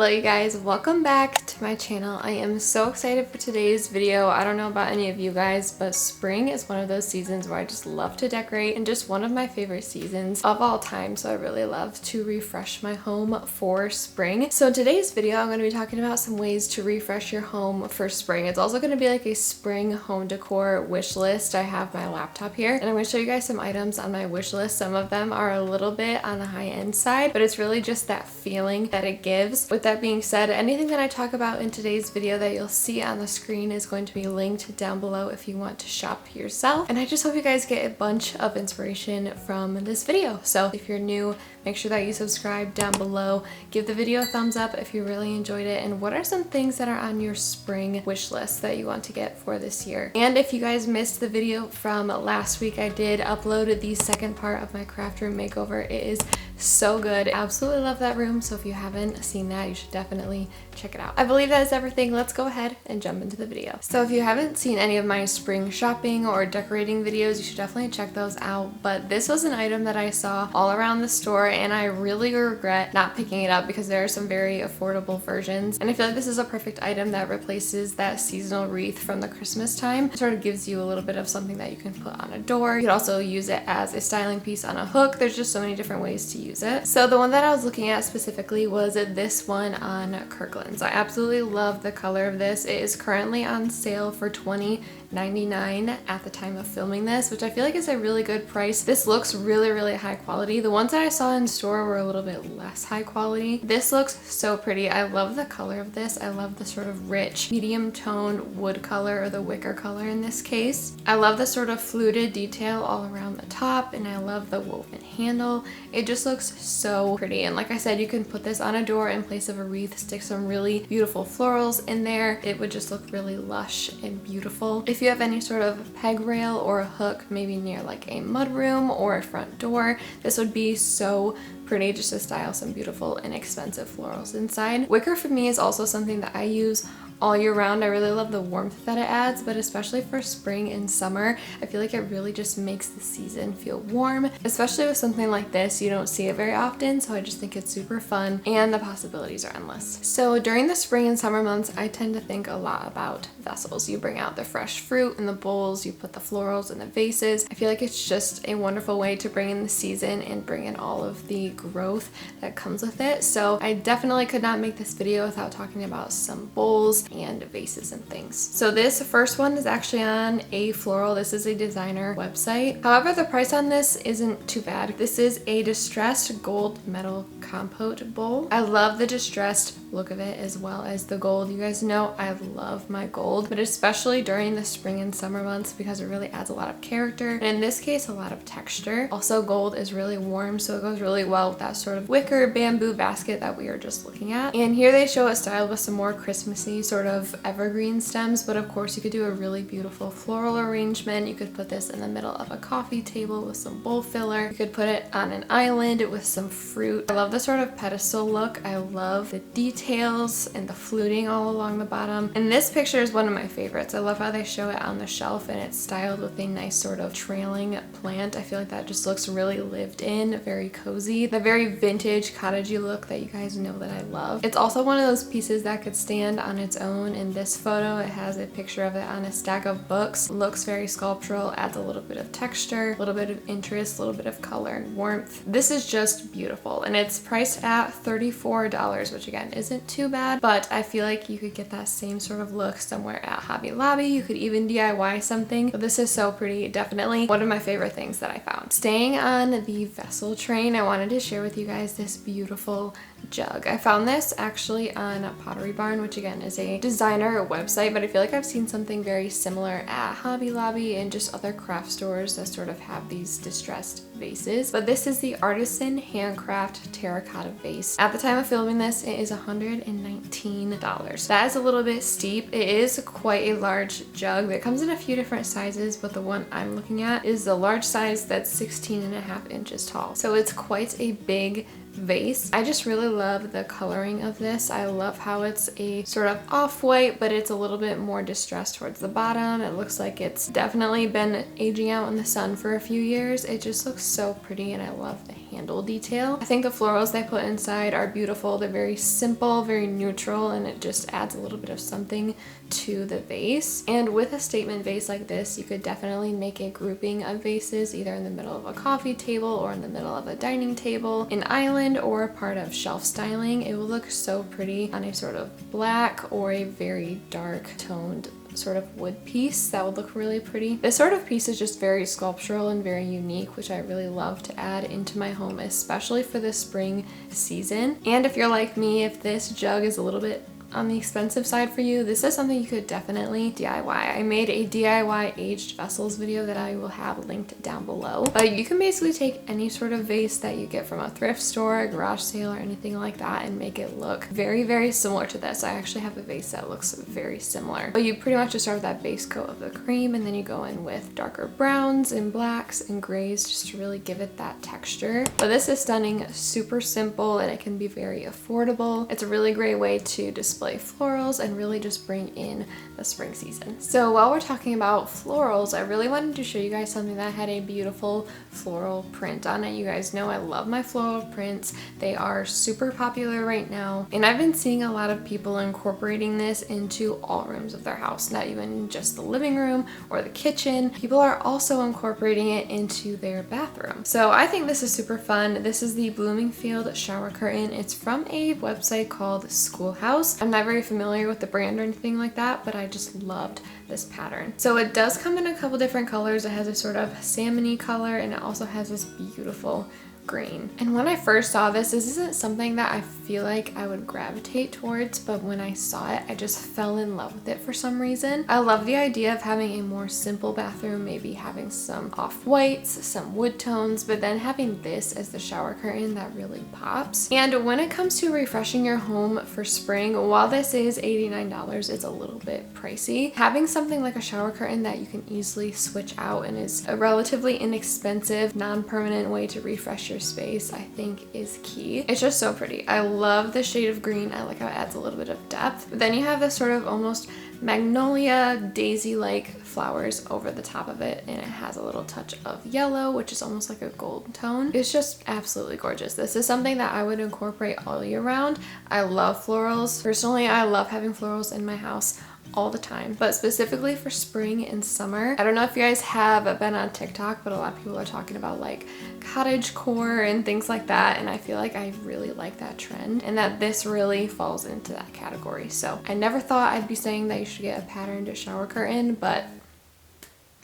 Hello you guys, welcome back to my channel. I am so excited for today's video. I don't know about any of you guys, but spring is one of those seasons where I just love to decorate and just one of my favorite seasons of all time. So I really love to refresh my home for spring. So in today's video, I'm going to be talking about some ways to refresh your home for spring. It's also going to be like a spring home decor wish list. I have my laptop here and I'm going to show you guys some items on my wish list. Some of them are a little bit on the high end side, but it's really just that feeling that it gives. With that being said, anything that I talk about in today's video that you'll see on the screen is going to be linked down below if you want to shop yourself. And I just hope you guys get a bunch of inspiration from this video. So if you're new, make sure that you subscribe down below. Give the video a thumbs up if you really enjoyed it. And what are some things that are on your spring wish list that you want to get for this year? And if you guys missed the video from last week, I did upload the second part of my craft room makeover. It is so good. Absolutely love that room. So if you haven't seen that, you should definitely check it out. I believe that is everything. Let's go ahead and jump into the video. So if you haven't seen any of my spring shopping or decorating videos, you should definitely check those out. But this was an item that I saw all around the store and I really regret not picking it up because there are some very affordable versions. And I feel like this is a perfect item that replaces that seasonal wreath from the Christmas time. It sort of gives you a little bit of something that you can put on a door. You could also use it as a styling piece on a hook. There's just so many different ways to use it. So the one that I was looking at specifically was this one on Kirkland's. I absolutely love the color of this. It is currently on sale for $20.99 at the time of filming this, which I feel like is a really good price. This looks really high quality. The ones that I saw in store were a little bit less high quality. This looks so pretty. I love the color of this. I love the sort of rich medium toned wood color, or the wicker color in this case. I love the sort of fluted detail all around the top, and I love the woven handle. It just looks so pretty. And like I said, you can put this on a door in place of a wreath, stick some really beautiful florals in there. It would just look really lush and beautiful. If you have any sort of peg rail or a hook, maybe near like a mudroom or a front door, this would be so pretty just to style some beautiful inexpensive florals inside. Wicker for me is also something that I use all year round. I really love the warmth that it adds, but especially for spring and summer, I feel like it really just makes the season feel warm, especially with something like this. You don't see it very often, so I just think it's super fun and the possibilities are endless. So during the spring and summer months, I tend to think a lot about vessels. You bring out the fresh fruit in the bowls, you put the florals in the vases. I feel like it's just a wonderful way to bring in the season and bring in all of the growth that comes with it. So I definitely could not make this video without talking about some bowls and vases and things. So this first one is actually on A Floral. This is a designer website. However, the price on this isn't too bad. This is a distressed gold metal compote bowl. I love the distressed look of it as well as the gold. You guys know I love my gold, but especially during the spring and summer months because it really adds a lot of character, and in this case a lot of texture. Also, gold is really warm, so it goes really well with that sort of wicker bamboo basket that we are just looking at. And here they show it styled with some more Christmassy sort of evergreen stems, but of course you could do a really beautiful floral arrangement. You could put this in the middle of a coffee table with some bowl filler. You could put it on an island with some fruit. I love the sort of pedestal look. I love the details and the fluting all along the bottom. And this picture is one of my favorites. I love how they show it on the shelf and it's styled with a nice sort of trailing plant. I feel like that just looks really lived in, very cozy. The very vintage cottagey look that you guys know that I love. It's also one of those pieces that could stand on its own. In this photo, it has a picture of it on a stack of books. Looks very sculptural, adds a little bit of texture, a little bit of interest, a little bit of color and warmth. This is just beautiful, and it's priced at $34, which again isn't too bad, but I feel like you could get that same sort of look somewhere at Hobby Lobby. You could even DIY something, but this is so pretty. Definitely one of my favorite things that I found. Staying on the vessel train, I wanted to share with you guys this beautiful jug. I found this actually on Pottery Barn, which again is a designer website, but I feel like I've seen something very similar at Hobby Lobby and just other craft stores that sort of have these distressed vases. But this is the Artisan Handcraft Terracotta Vase. At the time of filming this, it is $119. That is a little bit steep. It is quite a large jug that comes in a few different sizes, but the one I'm looking at is the large size that's 16.5 inches tall. So it's quite a big vase. I just really love the coloring of this. I love how it's a sort of off-white, but it's a little bit more distressed towards the bottom. It looks like it's definitely been aging out in the sun for a few years. It just looks so pretty, and I love the handle detail. I think the florals they put inside are beautiful. They're very simple, very neutral, and it just adds a little bit of something to the vase. And with a statement vase like this, you could definitely make a grouping of vases either in the middle of a coffee table or in the middle of a dining table, an island, or a part of shelf styling. It will look so pretty on a sort of black or a very dark toned sort of wood piece. That would look really pretty. This sort of piece is just very sculptural and very unique, which I really love to add into my home, especially for the spring season. And if you're like me, if this jug is a little bit on the expensive side for you, this is something you could definitely DIY. I made a DIY aged vessels video that I will have linked down below. But you can basically take any sort of vase that you get from a thrift store, a garage sale, or anything like that and make it look very, very similar to this. I actually have a vase that looks very similar. But you pretty much just start with that base coat of the cream, and then you go in with darker browns and blacks and grays just to really give it that texture. But this is stunning, super simple, and it can be very affordable. It's a really great way to display florals and really just bring in the spring season. So while we're talking about florals, I really wanted to show you guys something that had a beautiful floral print on it. You guys know I love my floral prints. They are super popular right now, and I've been seeing a lot of people incorporating this into all rooms of their house, not even just the living room or the kitchen. People are also incorporating it into their bathroom. So I think this is super fun. This is the Bloomingfield shower curtain. It's from a website called Schoolhouse. I'm not very familiar with the brand or anything like that, but I just loved this pattern. So it does come in a couple different colors. It has a sort of salmony color, and it also has this beautiful green. And when I first saw this isn't something that I feel like I would gravitate towards, but when I saw it, I just fell in love with it for some reason. I love the idea of having a more simple bathroom, maybe having some off-whites, some wood tones, but then having this as the shower curtain that really pops. And when it comes to refreshing your home for spring, while this is $89, it's a little bit pricey. Having something like a shower curtain that you can easily switch out and is a relatively inexpensive, non-permanent way to refresh your space, I think is key. It's just so pretty. I love the shade of green. I like how it adds a little bit of depth. But then you have this sort of almost magnolia daisy-like flowers over the top of it, and it has a little touch of yellow, which is almost like a gold tone. It's just absolutely gorgeous. This is something that I would incorporate all year round. I love florals. Personally, I love having florals in my house all the time, but specifically for spring and summer. I don't know if you guys have been on TikTok, but a lot of people are talking about like cottagecore and things like that, and I feel like I really like that trend and that this really falls into that category. So I never thought I'd be saying that you should get a patterned shower curtain, but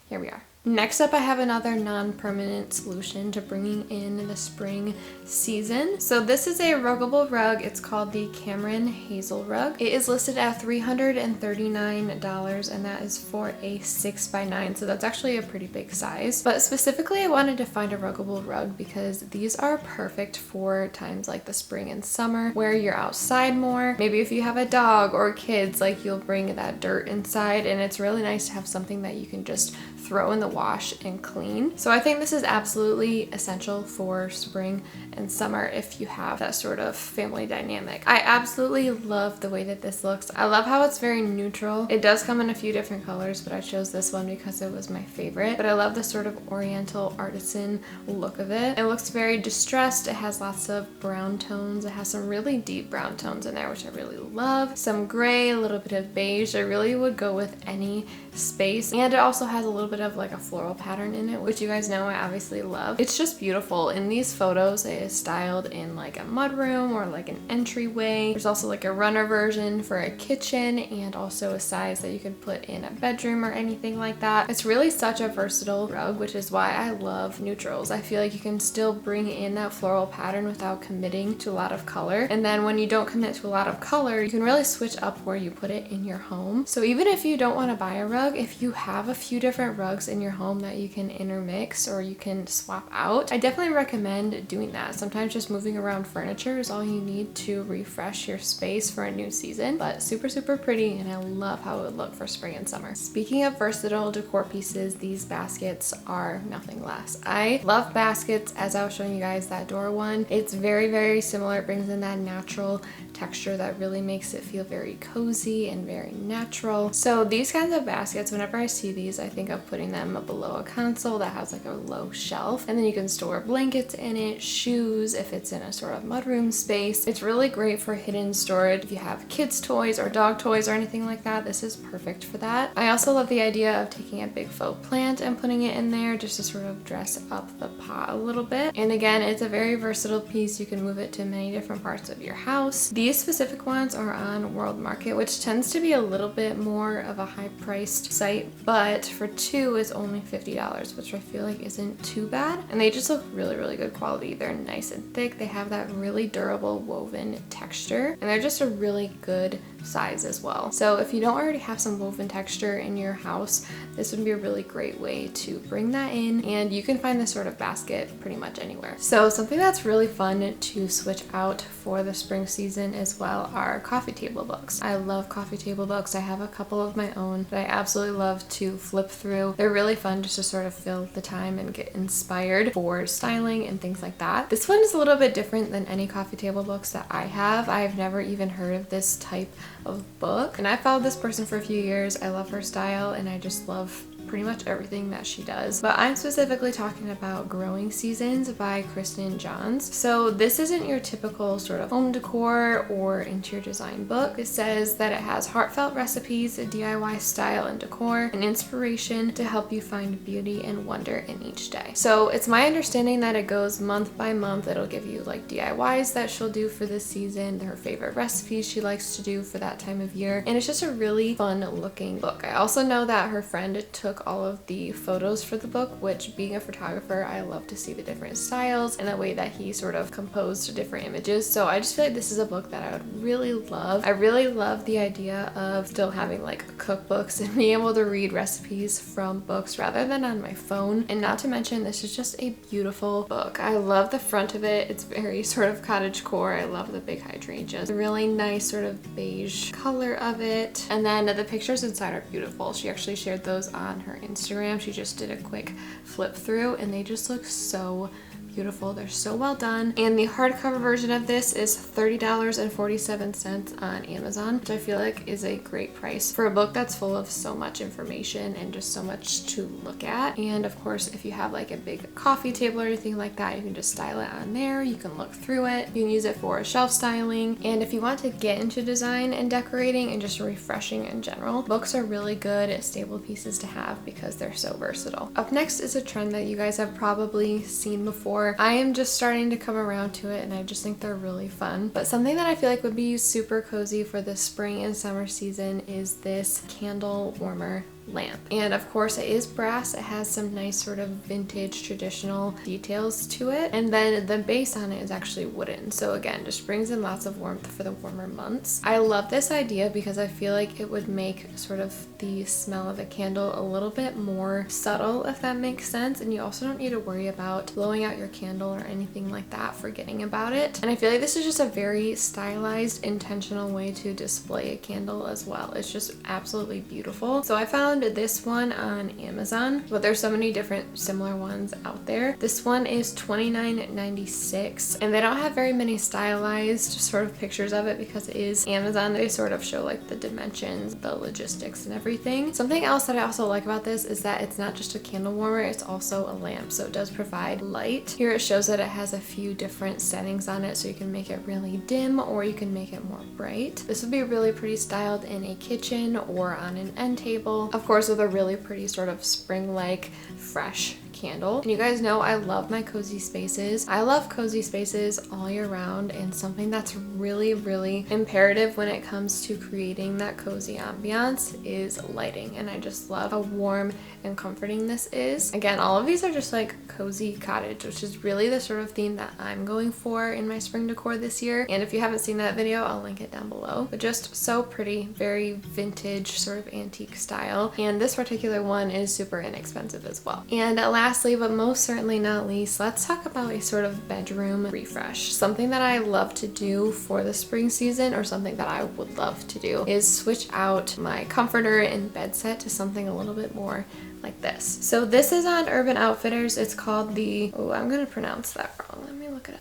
here we are. Next up, I have another non-permanent solution to bringing in the spring season. So this is a ruggable rug. It's called the Cameron Hazel Rug. It is listed at $339, and that is for a 6x9, so that's actually a pretty big size. But specifically, I wanted to find a ruggable rug because these are perfect for times like the spring and summer where you're outside more. Maybe if you have a dog or kids, like you'll bring that dirt inside, and it's really nice to have something that you can just throw in the wash and clean. So I think this is absolutely essential for spring and summer if you have that sort of family dynamic. I absolutely love the way that this looks. I love how it's very neutral. It does come in a few different colors, but I chose this one because it was my favorite. But I love the sort of oriental artisan look of it. It looks very distressed. It has lots of brown tones. It has some really deep brown tones in there, which I really love. Some gray, a little bit of beige. I really would go with any space. And it also has a little bit of like a floral pattern in it, which you guys know I obviously love. It's just beautiful. In these photos, it is styled in like a mudroom or like an entryway. There's also like a runner version for a kitchen and also a size that you could put in a bedroom or anything like that. It's really such a versatile rug, which is why I love neutrals. I feel like you can still bring in that floral pattern without committing to a lot of color. And then when you don't commit to a lot of color, you can really switch up where you put it in your home. So even if you don't want to buy a rug, if you have a few different rugs in your home that you can intermix or you can swap out, I definitely recommend doing that. Sometimes just moving around furniture is all you need to refresh your space for a new season, but super, super pretty, and I love how it would look for spring and summer. Speaking of versatile decor pieces, these baskets are nothing less. I love baskets. As I was showing you guys that door one, it's very, very similar. It brings in that natural texture that really makes it feel very cozy and very natural. So these kinds of baskets, whenever I see these, I think of putting them below a console that has like a low shelf, and then you can store blankets in it, shoes if it's in a sort of mudroom space. It's really great for hidden storage. If you have kids toys or dog toys or anything like that, this is perfect for that. I also love the idea of taking a big faux plant and putting it in there just to sort of dress up the pot a little bit. And again, it's a very versatile piece. You can move it to many different parts of your house. These specific ones are on World Market, which tends to be a little bit more of a high-priced site, but for two is only $50, which I feel like isn't too bad. And they just look really, really good quality. They're nice and thick. They have that really durable woven texture, and they're just a really good size as well. So if you don't already have some woven texture in your house, this would be a really great way to bring that in, and you can find this sort of basket pretty much anywhere. So something that's really fun to switch out for the spring season as well are coffee table books. I love coffee table books. I have a couple of my own that I absolutely love to flip through. They're really fun just to sort of fill the time and get inspired for styling and things like that. This one is a little bit different than any coffee table books that I have. I've never even heard of this type of book, and I followed this person for a few years. I love her style, and I just love pretty much everything that she does. But I'm specifically talking about Growing Seasons by Kristen Johns. So this isn't your typical sort of home decor or interior design book. It says that it has heartfelt recipes, a DIY style and decor, and inspiration to help you find beauty and wonder in each day. So it's my understanding that it goes month by month. It'll give you like DIYs that she'll do for this season, her favorite recipes she likes to do for that time of year, and it's just a really fun looking book. I also know that her friend took all of the photos for the book, which, being a photographer, I love to see the different styles and the way that he sort of composed different images. So I just feel like this is a book that I would really love. I really love the idea of still having like cookbooks and being able to read recipes from books rather than on my phone. And not to mention, this is just a beautiful book. I love the front of it. It's very sort of cottagecore. I love the big hydrangeas. The really nice sort of beige color of it. And then the pictures inside are beautiful. She actually shared those on her Instagram. She just did a quick flip through, and they just look so beautiful. They're so well done. And the hardcover version of this is $30.47 on Amazon, which I feel like is a great price for a book that's full of so much information and just so much to look at. And of course, if you have like a big coffee table or anything like that, you can just style it on there. You can look through it. You can use it for shelf styling. And if you want to get into design and decorating and just refreshing in general, books are really good staple pieces to have because they're so versatile. Up next is a trend that you guys have probably seen before. I am just starting to come around to it, and I just think they're really fun. But something that I feel like would be super cozy for the spring and summer season is this candle warmer lamp. And of course it is brass. It has some nice sort of vintage traditional details to it, and then the base on it is actually wooden, so again just brings in lots of warmth for the warmer months. I love this idea because I feel like it would make sort of the smell of a candle a little bit more subtle, if that makes sense, and you also don't need to worry about blowing out your candle or anything like that, forgetting about it. And I feel like this is just a very stylized, intentional way to display a candle as well. It's just absolutely beautiful. So I found this one on Amazon, but there's so many different similar ones out there. This one is $29.96, and they don't have very many stylized sort of pictures of it because it is Amazon. They sort of show like the dimensions, the logistics, and everything. Something else that I also like about this is that it's not just a candle warmer, it's also a lamp, so it does provide light. Here it shows that it has a few different settings on it, so you can make it really dim or you can make it more bright. This would be really pretty styled in a kitchen or on an end table. Of course, with a really pretty sort of spring-like fresh candle. And you guys know I love my cozy spaces. I love cozy spaces all year round, and something that's really, really imperative when it comes to creating that cozy ambiance is lighting. And I just love how warm and comforting this is. Again, all of these are just like cozy cottage, which is really the sort of theme that I'm going for in my spring decor this year. And if you haven't seen that video, I'll link it down below. But just so pretty, very vintage sort of antique style. And this particular one is super inexpensive as well. And lastly, but most certainly not least, let's talk about a sort of bedroom refresh. Something that I love to do for the spring season, or something that I would love to do, is switch out my comforter and bed set to something a little bit more like this. So this is on Urban Outfitters. It's called the, oh, I'm gonna pronounce that wrong. Let me look it up.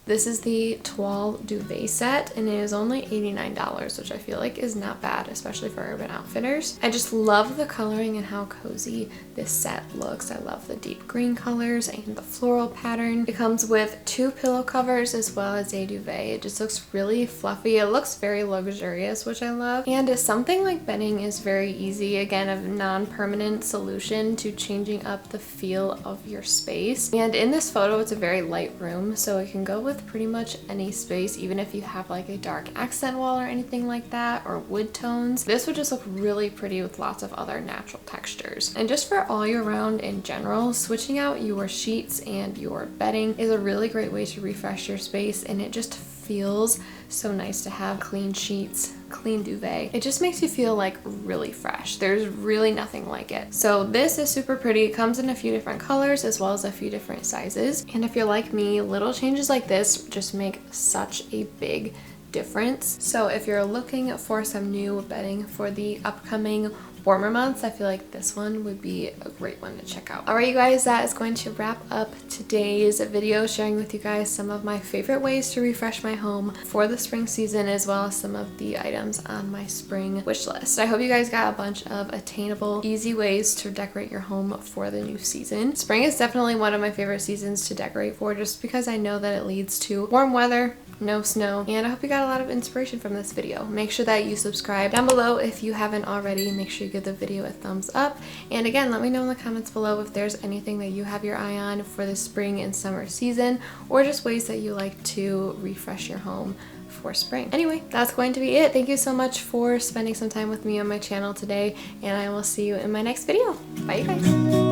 This is the Toile Duvet set, and it is only $89, which I feel like is not bad, especially for Urban Outfitters. I just love the coloring and how cozy this set looks. I love the deep green colors and the floral pattern. It comes with 2 pillow covers as well as a duvet. It just looks really fluffy. It looks very luxurious, which I love. And something like bedding is very easy. Again, a non-permanent solution to changing up the feel of your space. And in this photo, it's a very light room, so it can go with pretty much any space, even if you have like a dark accent wall or anything like that, or wood tones. This would just look really pretty with lots of other natural textures. And just for all year round in general, switching out your sheets and your bedding is a really great way to refresh your space, and it just feels so nice to have clean sheets, clean duvet. It just makes you feel like really fresh. There's really nothing like it. So this is super pretty. It comes in a few different colors as well as a few different sizes. And if you're like me, little changes like this just make such a big difference. So if you're looking for some new bedding for the upcoming warmer months, I feel like this one would be a great one to check out. Alright you guys, that is going to wrap up today's video, sharing with you guys some of my favorite ways to refresh my home for the spring season, as well as some of the items on my spring wish list. I hope you guys got a bunch of attainable, easy ways to decorate your home for the new season. Spring is definitely one of my favorite seasons to decorate for, just because I know that it leads to warm weather, no snow, and I hope you got a lot of inspiration from this video. Make sure that you subscribe down below if you haven't already. Make sure you give the video a thumbs up, and again, let me know in the comments below if there's anything that you have your eye on for the spring and summer season, or just ways that you like to refresh your home for spring. Anyway, that's going to be it. Thank you so much for spending some time with me on my channel today, and I will see you in my next video. Bye you guys.